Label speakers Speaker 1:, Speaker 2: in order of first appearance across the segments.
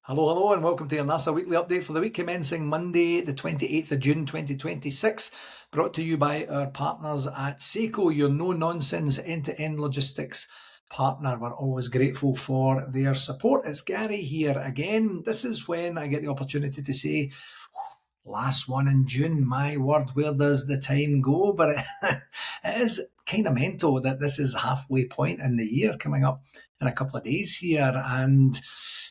Speaker 1: Hello, and welcome to your NARSA Weekly Update for the week commencing Monday, the 28th of June 2026, brought to you by our partners at SEKO, your no-nonsense end-to-end logistics partner. We're always grateful for their support. It's Gary here again. This is when I get the opportunity to say, last one in June, my word, where does the time go? But it is kind of mental that this is halfway point in the year coming up in a couple of days here. And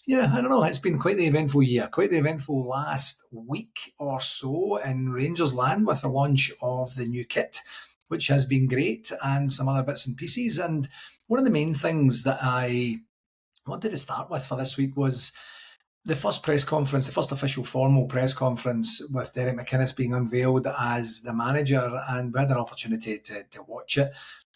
Speaker 1: yeah, I don't know, it's been quite the eventful year, quite the eventful last week or so in Rangers land with the launch of the new kit, which has been great, and some other bits and pieces. And one of the main things that I wanted to start with for this week was the first press conference, the first official formal press conference with Derek McInnes being unveiled as the manager, and we had an opportunity to watch it,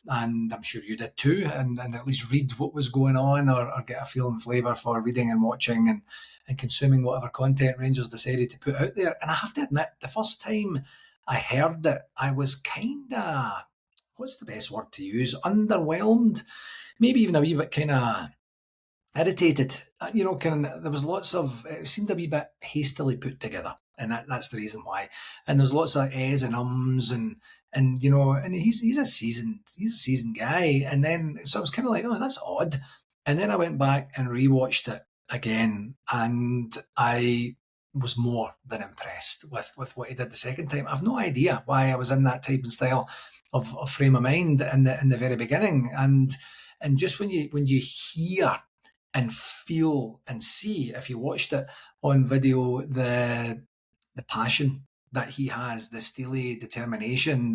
Speaker 1: and I'm sure you did too, and at least read what was going on, or get a feel and flavour for reading and watching and consuming whatever content Rangers decided to put out there. And I have to admit, the first time I heard it, I was kind of, what's the best word to use, underwhelmed, maybe even a wee bit kind of irritated. There was lots of, it seemed a wee bit hastily put together, and that's the reason why. And there's lots of ehs and ums, and and he's a seasoned guy. And then so I was kind of like, oh, that's odd. And then I went back and rewatched it again, and I was more than impressed with what he did the second time. I've no idea why I was in that type and style of frame of mind in the very beginning, and just when you hear and feel and see, if you watched it on video, the passion that he has, the steely determination,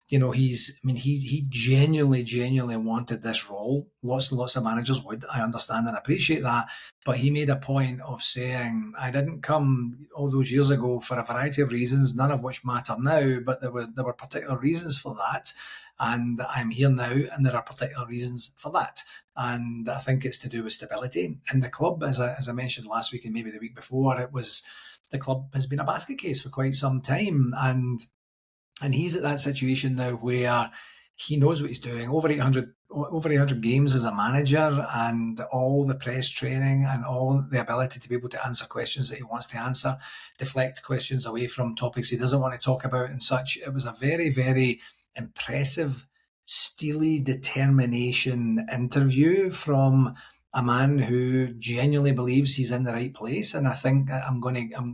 Speaker 1: he genuinely wanted this role. Lots and lots of managers would, I understand and appreciate that, but he made a point of saying, I didn't come all those years ago for a variety of reasons, none of which matter now, but there were particular reasons for that, and I'm here now, and there are particular reasons for that. And I think it's to do with stability. And the club, as I mentioned last week and maybe the week before, the club has been a basket case for quite some time. And he's at that situation now where he knows what he's doing. Over 800 games as a manager, and all the press training and all the ability to be able to answer questions that he wants to answer, deflect questions away from topics he doesn't want to talk about and such. It was a very, very impressive, steely determination interview from a man who genuinely believes he's in the right place. And I think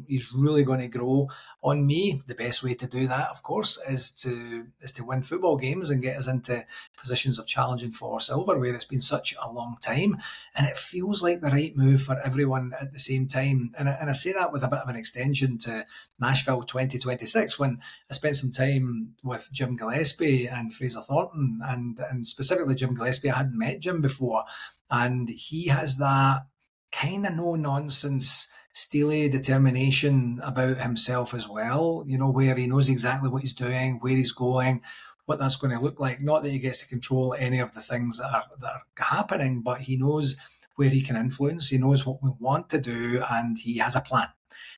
Speaker 1: he's really going to grow on me. The best way to do that, of course, is to win football games and get us into positions of challenging for silverware. It's been such a long time, and it feels like the right move for everyone at the same time. And I say that with a bit of an extension to Nashville 2026, when I spent some time with Jim Gillespie and Fraser Thornton, and specifically Jim Gillespie. I hadn't met Jim before, and he has that kind of no-nonsense, steely determination about himself as well, where he knows exactly what he's doing, where he's going, what that's going to look like. Not that he gets to control any of the things that are happening, but he knows where he can influence, he knows what we want to do, and he has a plan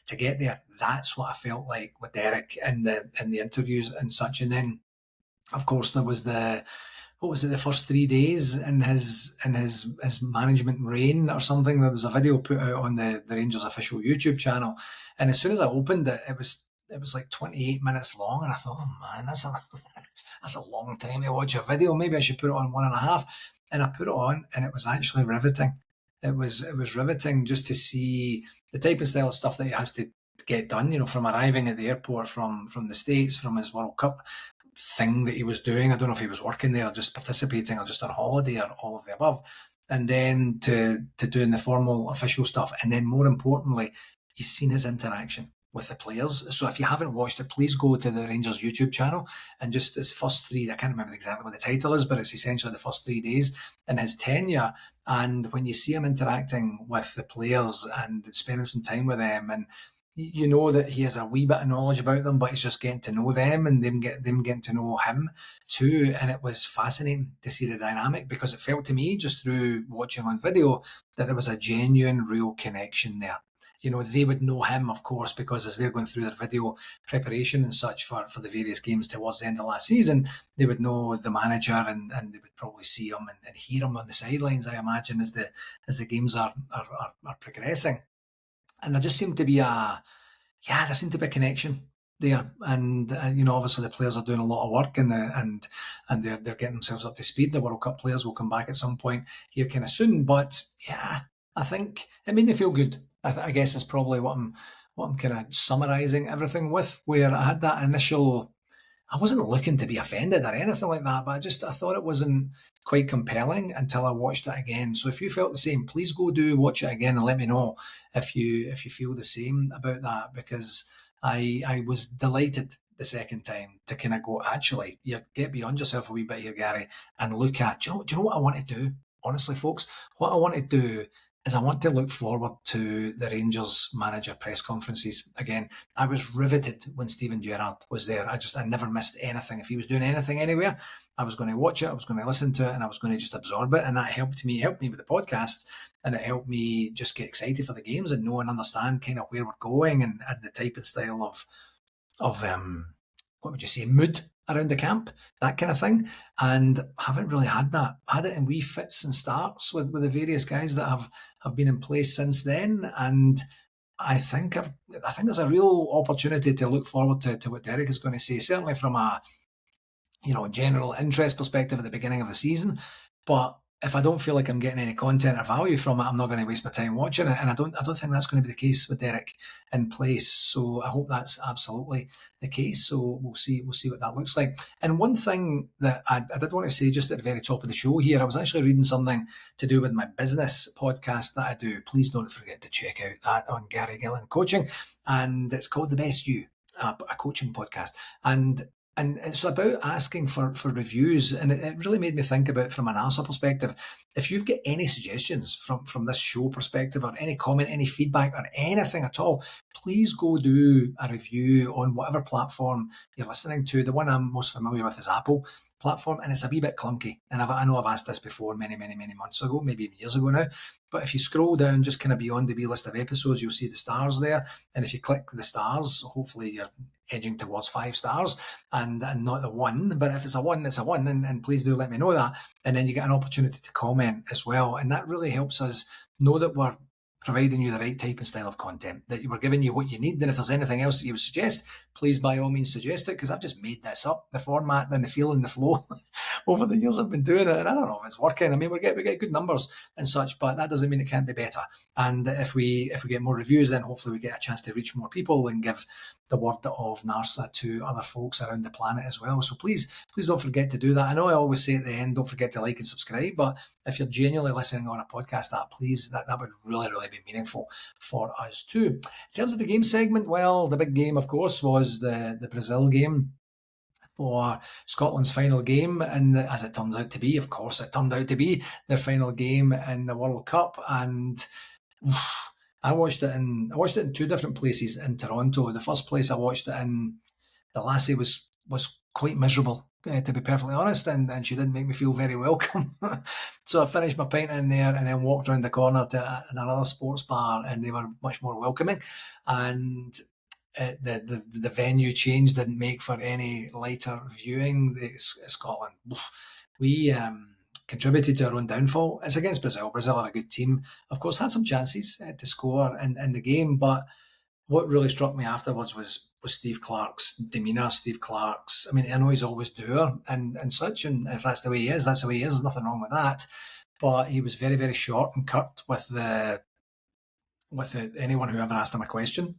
Speaker 1: to get there. That's what I felt like with Derek in the interviews and such. And then, of course, there was the first 3 days in his management reign or something. There was a video put out on the Rangers official YouTube channel, and as soon as I opened it, it was like 28 minutes long, and I thought, oh man, that's a long time to watch a video. Maybe I should put it on 1.5. And I put it on, and it was actually riveting. It was riveting just to see the type and style of stuff that he has to get done, from arriving at the airport from the States, from his World Cup thing that he was doing. I don't know if he was working there or just participating or just on holiday or all of the above. And then to doing the formal official stuff. And then more importantly, you've seen his interaction with the players. So if you haven't watched it, please go to the Rangers YouTube channel and just this first 3, I can't remember exactly what the title is, but it's essentially the first 3 days in his tenure. And when you see him interacting with the players and spending some time with them, and you know that he has a wee bit of knowledge about them, but he's just getting to know them, and them getting to know him too. And it was fascinating to see the dynamic, because it felt to me, just through watching on video, that there was a genuine, real connection there. they would know him, of course, because as they're going through their video preparation and such for the various games towards the end of last season, they would know the manager, and they would probably see him and hear him on the sidelines, I imagine, as the games are progressing. And there just seemed to be there seemed to be a connection there, and obviously the players are doing a lot of work, and they're getting themselves up to speed. The World Cup players will come back at some point here kind of soon, but yeah, I think it made me feel good. I guess is probably what I'm kind of summarising everything with, where I had that initial. I wasn't looking to be offended or anything like that, but I thought it wasn't quite compelling until I watched it again. So if you felt the same, please go watch it again and let me know if you feel the same about that, because I was delighted the second time to kind of go, actually, you get beyond yourself a wee bit here, Gary, and look at, do you know what I want to do? Honestly, folks, what I want to do is I want to look forward to the Rangers manager press conferences again. I was riveted when Steven Gerrard was there. I never missed anything. If he was doing anything anywhere, I was going to watch it, I was going to listen to it, and I was going to just absorb it. And that helped me with the podcast, and it helped me just get excited for the games and know and understand kind of where we're going and the type and style of what would you say, mood around the camp, that kind of thing. And I haven't really had that. I had it in wee fits and starts with the various guys that have been in place since then. And I think there's a real opportunity to look forward to what Derek is going to say, certainly from a general interest perspective at the beginning of the season. But if I don't feel like I'm getting any content or value from it, I'm not going to waste my time watching it. And I don't think that's going to be the case with Derek in place. So I hope that's absolutely the case. So we'll see what that looks like. And one thing that I did want to say just at the very top of the show here, I was actually reading something to do with my business podcast that I do. Please don't forget to check out that on Gary Gillan Coaching. And it's called The Best You, a coaching podcast. And it's about asking for reviews. And it really made me think about, from an NARSA perspective, if you've got any suggestions from this show perspective, or any comment, any feedback, or anything at all, please go do a review on whatever platform you're listening to. The one I'm most familiar with is Apple platform, and it's a wee bit clunky. And I know I've asked this before many months ago, maybe even years ago now. But if you scroll down just kind of beyond the wee list of episodes, you'll see the stars there. And if you click the stars, hopefully you're edging towards 5 stars and not the 1. But if it's a 1, it's a 1. And please do let me know that. And then you get an opportunity to comment as well. And that really helps us know that we're providing you the right type and style of content, that we're giving you what you need. And if there's anything else that you would suggest, please by all means suggest it, because I've just made this up, the format and the feel and the flow over the years I've been doing it, and I don't know if it's working. I mean, we get good numbers and such, but that doesn't mean it can't be better. And if we get more reviews, then hopefully we get a chance to reach more people and give the word of NARSA to other folks around the planet as well. So please don't forget to do that. I know I always say at the end, don't forget to like and subscribe, but if you're genuinely listening on a podcast app, please, that would really be meaningful for us too. In terms of the game segment, well, the big game, of course, was the Brazil game for Scotland's final game, and as it turns out to be, of course, it turned out to be their final game in the World Cup. And I watched it in 2 different places in Toronto. The first place I watched it in, the lassie was quite miserable, to be perfectly honest, and she didn't make me feel very welcome. So I finished my pint in there and then walked around the corner to another sports bar, and they were much more welcoming. And the venue change didn't make for any lighter viewing. Scotland, we contributed to our own downfall. It's against Brazil. Brazil are a good team. Of course, had some chances to score in the game, but what really struck me afterwards was Steve Clarke's demeanour. Steve Clarke's, I mean, I know he's always dour and such, and if that's the way he is, that's the way he is. There's nothing wrong with that. But he was very, very short and curt with anyone who ever asked him a question.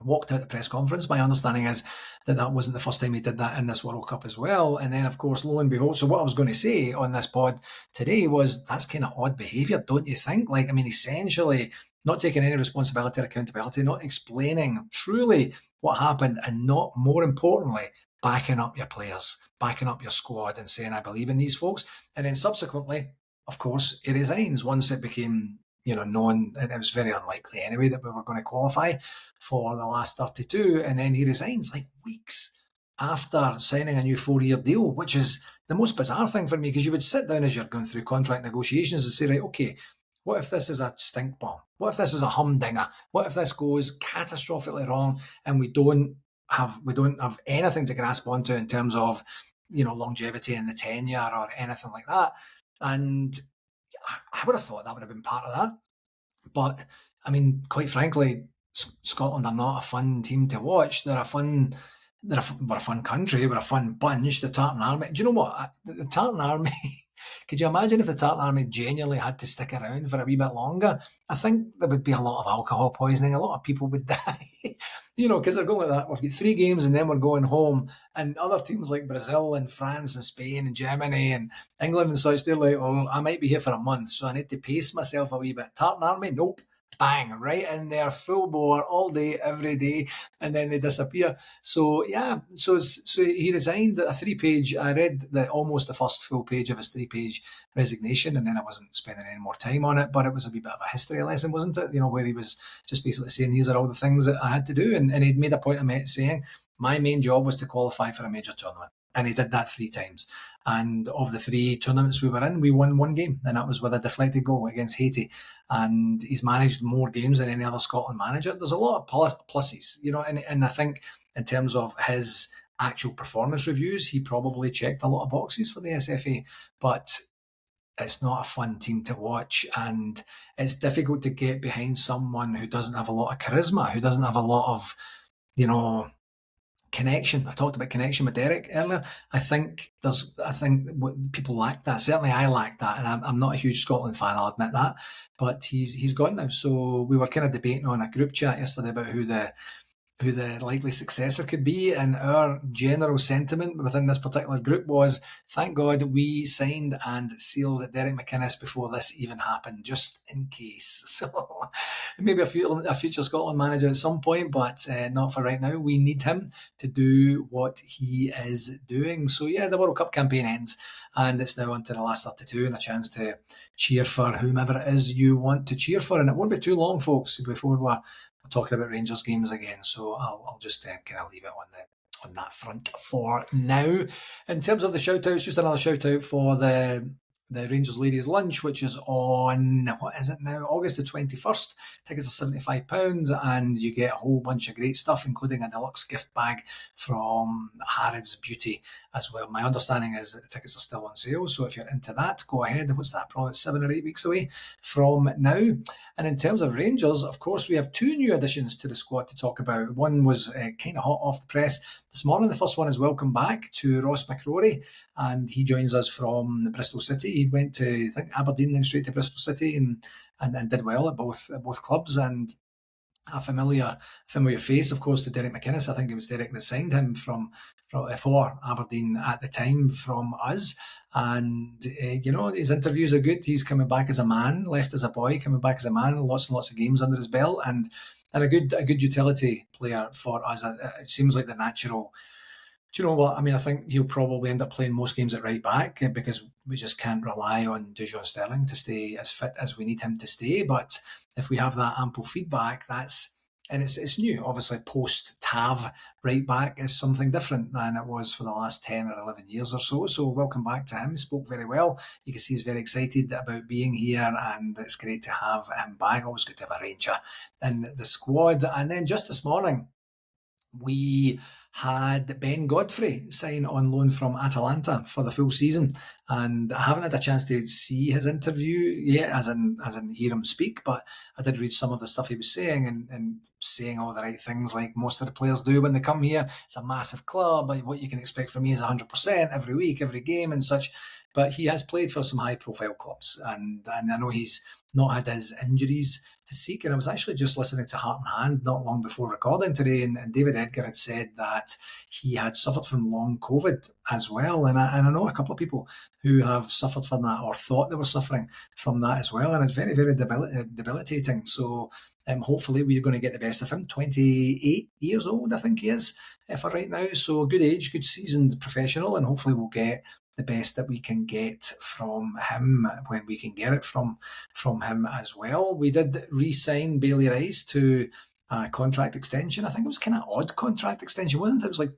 Speaker 1: Walked out the press conference. My understanding is that wasn't the first time he did that in this World Cup as well. And then, of course, lo and behold, so what I was going to say on this pod today was, that's kind of odd behaviour, don't you think? Like, I mean, essentially not taking any responsibility or accountability, not explaining truly what happened, and not, more importantly, backing up your players, backing up your squad and saying, I believe in these folks. And then subsequently, of course, he resigns once it became known, and it was very unlikely anyway that we were going to qualify for the last 32, and then he resigns like weeks after signing a new 4-year deal, which is the most bizarre thing for me, because you would sit down as you're going through contract negotiations and say, right, okay, what if this is a stink bomb? What if this is a humdinger? What if this goes catastrophically wrong and we don't have anything to grasp onto in terms of, longevity in the tenure or anything like that? And I would have thought that would have been part of that. But I mean, quite frankly, Scotland are not a fun team to watch. We're a fun country. We're a fun bunch. The Tartan Army. Do you know what? The Tartan Army. Could you imagine if the Tartan Army genuinely had to stick around for a wee bit longer? I think there would be a lot of alcohol poisoning. A lot of people would die. Because they're going like that. We've got 3 games and then we're going home. And other teams like Brazil and France and Spain and Germany and England and such, they're like, oh, I might be here for a month, so I need to pace myself a wee bit. Tartan Army, nope. Bang, right in there, full bore, all day, every day, and then they disappear. So yeah, so he resigned. A 3-page. I read almost the first full page of his 3-page resignation, and then I wasn't spending any more time on it. But it was a wee bit of a history lesson, wasn't it? Where he was just basically saying these are all the things that I had to do, and he'd made a point of saying my main job was to qualify for a major tournament. And he did that 3 times. And of the 3 tournaments we were in, we won 1 game. And that was with a deflected goal against Haiti. And he's managed more games than any other Scotland manager. There's a lot of pluses, and I think in terms of his actual performance reviews, he probably checked a lot of boxes for the SFA. But it's not a fun team to watch. And it's difficult to get behind someone who doesn't have a lot of charisma, who doesn't have a lot of, connection. I talked about connection with Derek earlier. I think people lack that. Certainly I lack that, and I'm not a huge Scotland fan, I'll admit that. But he's gone now. So we were kind of debating on a group chat yesterday about who the likely successor could be, and our general sentiment within this particular group was, thank God we signed and sealed Derek McInnes before this even happened, just in case. So maybe a future Scotland manager at some point, but not for right now. We need him to do what he is doing. So yeah, the World Cup campaign ends, and it's now on to the last 32 and a chance to cheer for whomever it is you want to cheer for. And it won't be too long, folks, before we're talking about Rangers games again, so I'll just kind of leave it on that front for now. In terms of the shout outs, just another shout out for the Rangers Ladies Lunch, which is on, what is it now, August the 21st. Tickets are £75 and you get a whole bunch of great stuff, including a deluxe gift bag from Harrods Beauty as well. My understanding is that the tickets are still on sale, so if you're into that, go ahead. What's that, probably 7 or 8 weeks away from now. And in terms of Rangers, of course, we have 2 new additions to the squad to talk about. One was kind of hot off the press this morning. The first one is welcome back to Ross McCrorie, and he joins us from Bristol City. He went to, I think, Aberdeen, then straight to Bristol City, and did well at both clubs. And a familiar face, of course, to Derek McInnes. I think it was Derek that signed him for Aberdeen at the time from us. And, his interviews are good. He's coming back as a man, left as a boy, coming back as a man, lots and lots of games under his belt, and a good utility player for us. It seems like the natural. Do you know what? I mean, I think he'll probably end up playing most games at right back because we just can't rely on Dujon Sterling to stay as fit as we need him to stay. But if we have that ample feedback, it's new. Obviously, post-Tav right back is something different than it was for the last 10 or 11 years or so. So welcome back to him. He spoke very well. You can see he's very excited about being here, and it's great to have him back. Always good to have a Ranger in the squad. And then just this morning, we had Ben Godfrey sign on loan from Atalanta for the full season, and I haven't had a chance to see his interview yet, as in hear him speak, but I did read some of the stuff he was saying and saying all the right things like most of the players do when they come here. It's a massive club, what you can expect from me is 100% every week, every game and such. But he has played for some high-profile clubs, and I know he's not had his injuries to seek. And I was actually just listening to Heart and Hand not long before recording today, and David Edgar had said that he had suffered from long COVID as well. And I know a couple of people who have suffered from that or thought they were suffering from that as well. And it's very, very debilitating. So hopefully we're going to get the best of him. 28 years old, I think he is, for right now. So good age, good seasoned professional, and hopefully we'll get the best that we can get from him when we can get it from him as well. We did re-sign Bailey Rice to a contract extension. I think it was kind of odd contract extension, wasn't it? It was like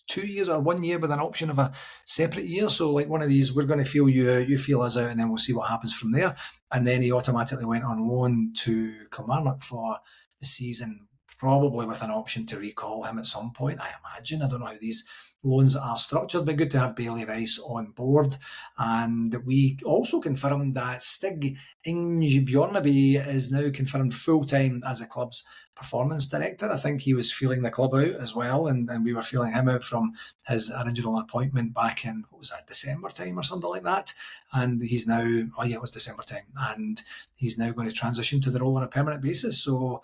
Speaker 1: 2 years or 1 year with an option of a separate year. So like one of these, we're going to feel you out, you feel us out, and then we'll see what happens from there. And then he automatically went on loan to Kilmarnock for the season, probably with an option to recall him at some point, I imagine. I don't know how these loans are structured, but good to have Bailey Rice on board. And we also confirmed that Stig Ingebjornaby is now confirmed full-time as the club's performance director. I think he was feeling the club out as well, and we were feeling him out from his original appointment back in, what was that, December time or something like that. And he's now, it was December time, and he's now going to transition to the role on a permanent basis. So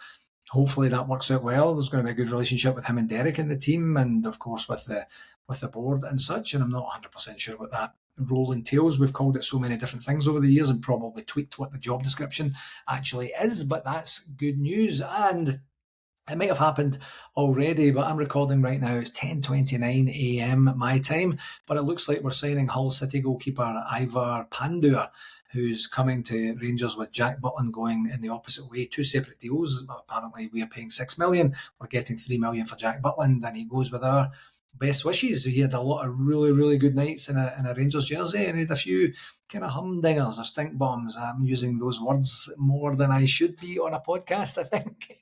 Speaker 1: hopefully that works out well. There's going to be a good relationship with him and Derek in the team, and of course with the board and such. And I'm not 100% sure what that role entails. We've called it so many different things over the years and probably tweaked what the job description actually is, but that's good news. And it might have happened already, but I'm recording right now. It's 10:29 a.m. my time, but it looks like we're signing Hull City goalkeeper Ivar Pandur, who's coming to Rangers with Jack Butland going in the opposite way. Two separate deals. Apparently we are paying $6 million. We're getting $3 million for Jack Butland, and he goes with our best wishes. He had a lot of really, really good nights in a Rangers jersey, and he had a few kind of humdingers or stink bombs. I'm using those words more than I should be on a podcast, I think.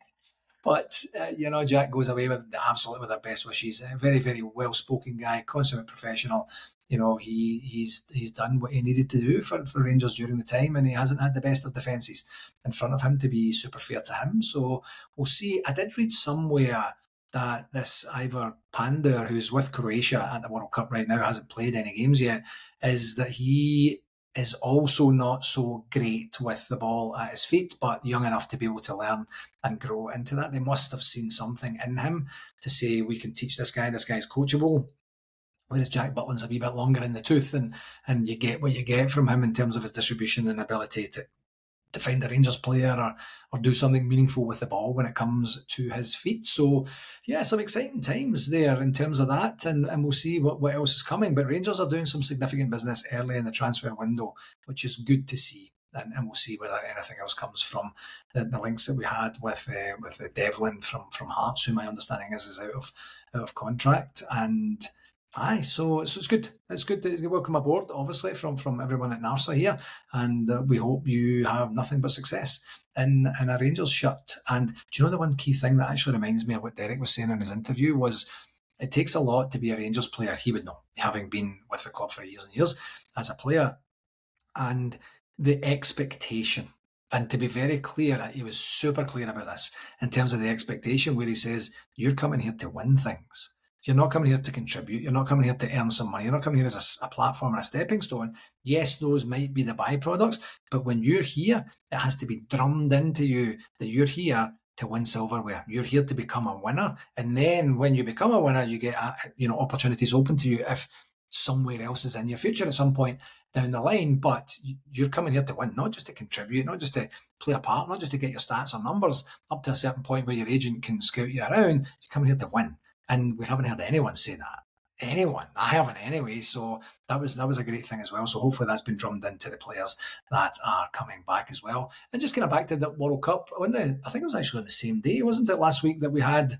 Speaker 1: But, Jack goes away with absolutely with our best wishes. A very, very well-spoken guy, consummate professional. He's done what he needed to do for Rangers during the time, and he hasn't had the best of defences in front of him to be super fair to him. So we'll see. I did read somewhere that this Ivar Pandur, who's with Croatia at the World Cup right now, hasn't played any games yet, is that he is also not so great with the ball at his feet, but young enough to be able to learn and grow into that. They must have seen something in him to say, we can teach this guy's coachable. Whereas Jack Butland's a wee bit longer in the tooth, and you get what you get from him in terms of his distribution and ability to find a Rangers player or do something meaningful with the ball when it comes to his feet. So, yeah, some exciting times there in terms of that, and we'll see what else is coming. But Rangers are doing some significant business early in the transfer window, which is good to see. And we'll see whether anything else comes from the links that we had with Devlin from Hearts, who my understanding is out of contract. And so it's good. It's good to welcome aboard, obviously, from everyone at NARSA here, and we hope you have nothing but success in a Rangers shirt. And do you know the one key thing that actually reminds me of what Derek was saying in his interview was it takes a lot to be a Rangers player. He would know, having been with the club for years and years as a player, and the expectation. And to be very clear, he was super clear about this in terms of the expectation, where he says, you're coming here to win things. You're not coming here to contribute. You're not coming here to earn some money. You're not coming here as a platform and a stepping stone. Yes, those might be the byproducts, but when you're here, it has to be drummed into you that you're here to win silverware. You're here to become a winner. And then when you become a winner, you get opportunities open to you if somewhere else is in your future at some point down the line. But you're coming here to win, not just to contribute, not just to play a part, not just to get your stats or numbers up to a certain point where your agent can scout you around. You're coming here to win. And we haven't heard anyone say that. Anyone. I haven't anyway. So that was a great thing as well. So hopefully that's been drummed into the players that are coming back as well. And just kind of back to the World Cup. I think it was actually on the same day, wasn't it, last week, that we had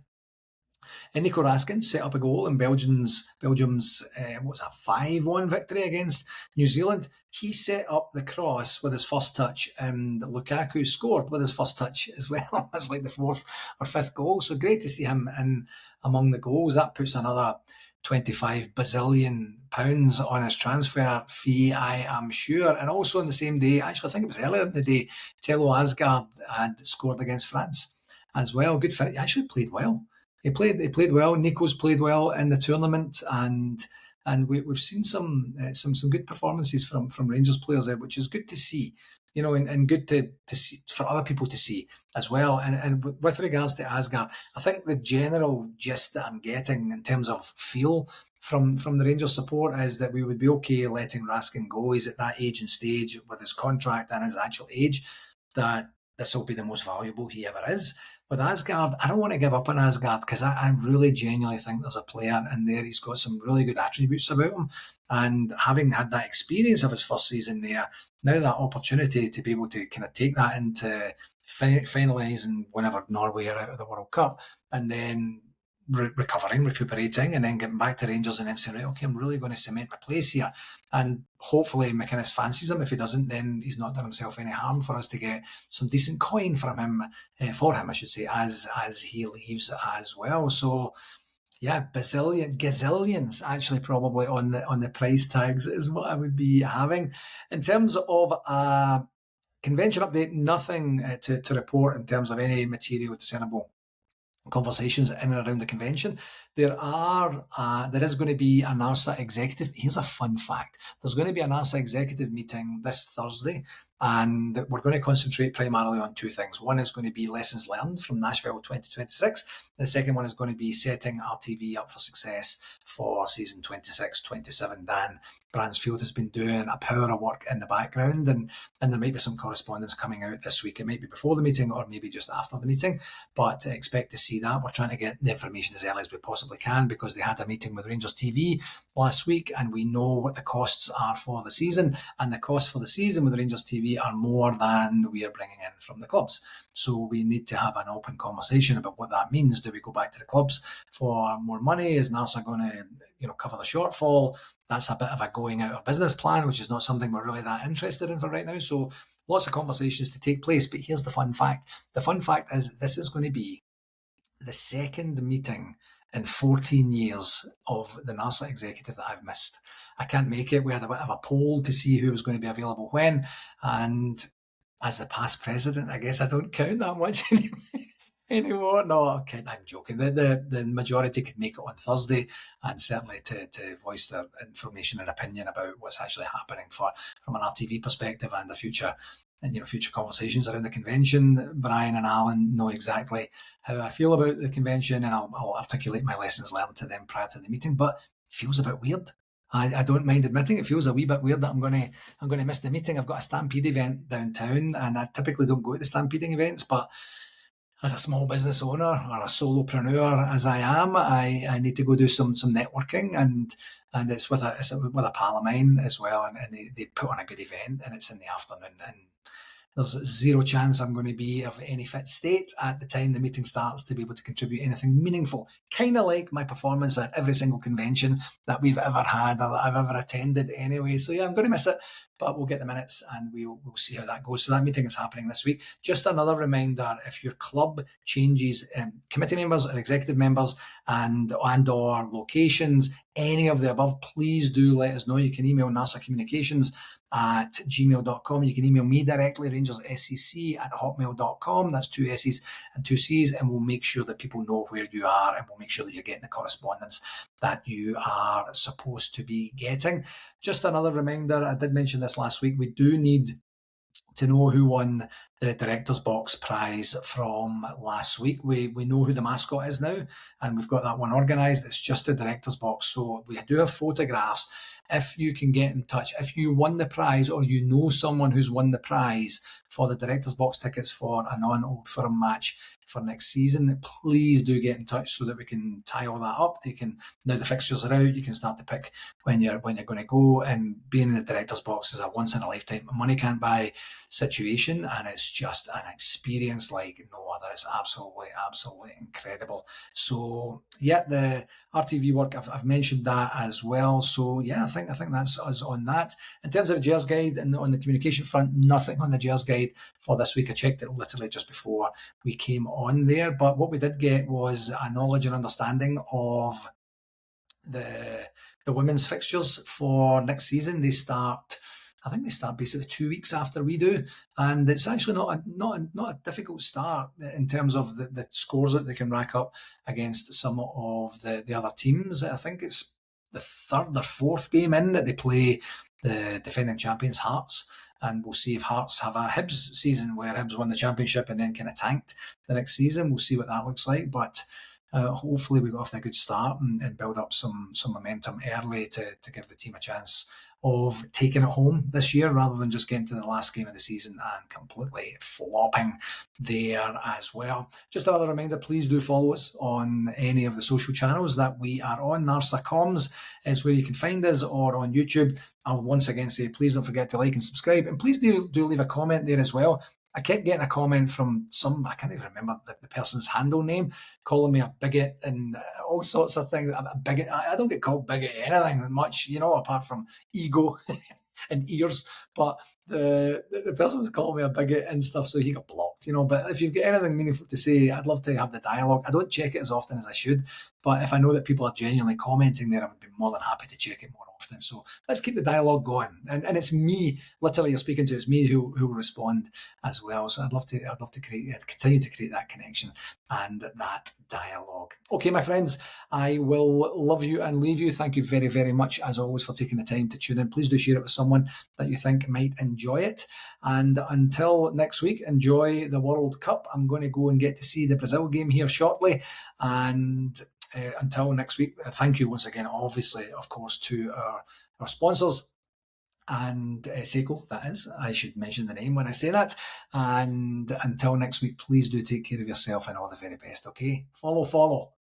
Speaker 1: Nico Raskin set up a goal in Belgium's 5-1 victory against New Zealand. He set up the cross with his first touch, and Lukaku scored with his first touch as well. That's like the fourth or fifth goal. So great to see him in among the goals. That puts another 25 bazillion pounds on his transfer fee, I am sure. And also on the same day, actually I think it was earlier in the day, Tello Asgard had scored against France as well. Good finish. He actually played well. He played well. Nico's played well in the tournament, and we've seen some good performances from Rangers players there, which is good to see, and good to see for other people to see as well. And with regards to Asgard, I think the general gist that I'm getting in terms of feel from the Rangers support is that we would be okay letting Raskin go. He's at that age and stage with his contract and his actual age that this will be the most valuable he ever is. With Asgard, I don't want to give up on Asgard because I really genuinely think there's a player in there. He's got some really good attributes about him. And having had that experience of his first season there, now that opportunity to be able to kind of take that into finalising whenever Norway are out of the World Cup, and then recuperating, and then getting back to Rangers and then saying, right, okay, I'm really going to cement my place here. And hopefully McInnes fancies him. If he doesn't, then he's not done himself any harm for us to get some decent coin from him, I should say, as he leaves as well. So yeah, gazillions actually probably on the price tags is what I would be having. In terms of a convention update, nothing to report in terms of any material discernible conversations in and around the convention. There is going to be a NARSA Executive. Here's a fun fact. There's going to be a NARSA Executive meeting this Thursday, and we're going to concentrate primarily on two things. One is going to be lessons learned from Nashville 2026. The second one is going to be setting RTV up for success for season 26-27. Dan Bransfield has been doing a power of work in the background, and there might be some correspondence coming out this week. It might be before the meeting or maybe just after the meeting, but expect to see that. We're trying to get the information as early as we possibly can because they had a meeting with Rangers TV last week, and we know what the costs are for the season, and the costs for the season with Rangers TV are more than we are bringing in from the clubs. So we need to have an open conversation about what that means. Do we go back to the clubs for more money? Is NARSA going to cover the shortfall? That's a bit of a going out of business plan, which is not something we're really that interested in for right now. So lots of conversations to take place. But here's the fun fact. The fun fact is this is going to be the second meeting in 14 years of the NARSA Executive that I've missed. I can't make it. We had a bit of a poll to see who was going to be available when, and as the past president, I guess I don't count that much anymore. No, I'm joking. The majority could make it on Thursday, and certainly to voice their information and opinion about what's actually happening from an RTV perspective and the future. And future conversations around the convention. Brian and Alan know exactly how I feel about the convention, and I'll articulate my lessons learned to them prior to the meeting. But it feels a bit weird. I don't mind admitting it feels a wee bit weird that I'm going to miss the meeting. I've got a Stampede event downtown, and I typically don't go to the Stampeding events, but as a small business owner or a solopreneur as I am, I need to go do some networking, and it's with a pal of mine as well, and they put on a good event, and it's in the afternoon, and there's zero chance I'm going to be of any fit state at the time the meeting starts to be able to contribute anything meaningful. Kind of like my performance at every single convention that we've ever had or that I've ever attended anyway. So yeah, I'm going to miss it, but we'll get the minutes and we'll see how that goes. So that meeting is happening this week. Just another reminder, if your club changes committee members or executive members and or locations, any of the above, please do let us know. You can email NARSA Communications at gmail.com. You can email me directly, rangerssec@hotmail.com. That's 2 S's and 2 C's, and we'll make sure that people know where you are, and we'll make sure that you're getting the correspondence that you are supposed to be getting. Just another reminder, I did mention this last week, we do need to know who won the Director's Box prize from last week. We know who the mascot is now, and we've got that one organised. It's just the Director's Box. So we do have photographs. If you can get in touch, if you won the prize or you know someone who's won the prize for the Director's Box tickets for a non-Old Firm match for next season, please do get in touch so that we can tie all that up. Now the fixtures are out, you can start to pick when you're going to go, and being in the Director's Box is a once in a lifetime, money can't buy situation, and it's just an experience like no other. It's absolutely incredible. So yeah, the RTV work, I've mentioned that as well. So yeah, I think that's us on that. In terms of the Jers Guide and on the communication front, nothing on the Jers Guide for this week. I checked it literally just before we came on there, but what we did get was a knowledge and understanding of the women's fixtures for next season. I think they start basically 2 weeks after we do, and it's actually not a difficult start in terms of the scores that they can rack up against some of the other teams. I think it's the third or fourth game in that they play the defending champions Hearts, and we'll see if Hearts have a Hibs season where Hibs won the championship and then kind of tanked the next season. We'll see what that looks like, but hopefully we got off to a good start and build up some momentum early to give the team a chance of taking it home this year, rather than just getting to the last game of the season and completely flopping there as well. Just another reminder, please do follow us on any of the social channels that we are on. NARSA Comms is where you can find us, or on YouTube. I'll once again say, please don't forget to like and subscribe, and please do leave a comment there as well. I kept getting a comment from I can't even remember the person's handle name, calling me a bigot and all sorts of things. I'm a bigot. I don't get called bigot anything much, apart from ego and ears. But the person was calling me a bigot and stuff, so he got blocked, But if you've got anything meaningful to say, I'd love to have the dialogue. I don't check it as often as I should, but if I know that people are genuinely commenting there, I would be more than happy to check it more often. So let's keep the dialogue going. And it's me, literally, you're speaking to. It's me who will respond as well. So I'd love to continue to create that connection and that dialogue. Okay, my friends, I will love you and leave you. Thank you very, very much, as always, for taking the time to tune in. Please do share it with someone that you think might enjoy it. And until next week, enjoy the World Cup. I'm going to go and get to see the Brazil game here shortly. And until next week, thank you once again, obviously, of course, to our sponsors. And SEKO, that is. I should mention the name when I say that. And until next week, please do take care of yourself and all the very best, okay? Follow.